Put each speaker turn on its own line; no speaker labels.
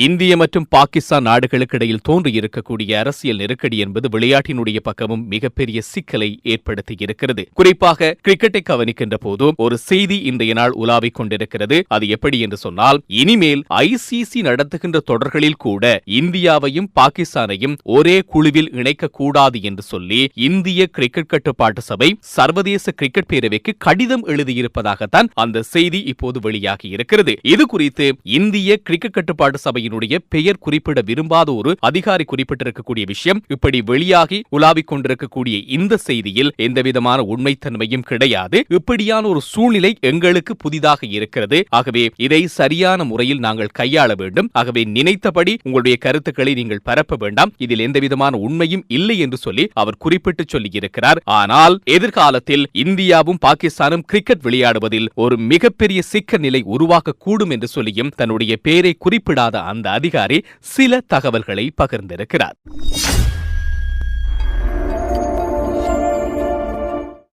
இந்திய மற்றும் பாகிஸ்தான் நாடுகளுக்கு இடையில் தோன்றியிருக்கக்கூடிய அரசியல் நெருக்கடி என்பது விளையாட்டினுடைய பக்கமும் மிகப்பெரிய சிக்கலை ஏற்படுத்தியிருக்கிறது. குறிப்பாக கிரிக்கெட்டை கவனிக்கின்ற போது ஒரு செய்தி இன்றைய நாள் உலாவிக் கொண்டிருக்கிறது. அது எப்படி என்று சொன்னால், இனிமேல் ICC நடத்துகின்ற தொடர்களில் கூட இந்தியாவையும் பாகிஸ்தானையும் ஒரே குழுவில் இணைக்கக்கூடாது என்று சொல்லி இந்திய கிரிக்கெட் கட்டுப்பாட்டு சபை சர்வதேச கிரிக்கெட் பேரவைக்கு கடிதம் எழுதியிருப்பதாகத்தான் அந்த செய்தி இப்போது வெளியாகி இருக்கிறது. இது குறித்து இந்திய கிரிக்கெட் கட்டுப்பாட்டு சபையினுடைய பெயர் குறிப்பிட விரும்பாத ஒரு அதிகாரி குறிப்பிட்டிருக்கக்கூடிய விஷயம், இப்படி வெளியாகி உலாவிக் கொண்டிருக்கக்கூடிய இந்த செய்தியில் எந்தவிதமான உண்மைத்தன்மையும் கிடையாது. இப்படியான ஒரு சூழ்நிலை எங்களுக்கு புதிதாக இருக்கிறது. ஆகவே இதை சரியான முறையில் நாங்கள் கையாள வேண்டும். ஆகவே நினைத்தபடி உங்களுடைய கருத்துக்களை நீங்கள் பரப்ப வேண்டாம். இதில் எந்தவிதமான உண்மையும் இல்லை என்று சொல்லி அவர் குறிப்பிட்டு சொல்லியிருக்கிறார். ஆனால் எதிர்காலத்தில் இந்தியாவும் பாகிஸ்தானும் கிரிக்கெட் விளையாடுவதில் ஒரு மிகப்பெரிய சிக்கல் நிலை உருவாக்கக்கூடும் என்று சொல்லியும் தன்னுடைய பெயரை குறிப்பிடாத அந்த அதிகாரி சில தகவல்களை பகிர்ந்திருக்கிறார்.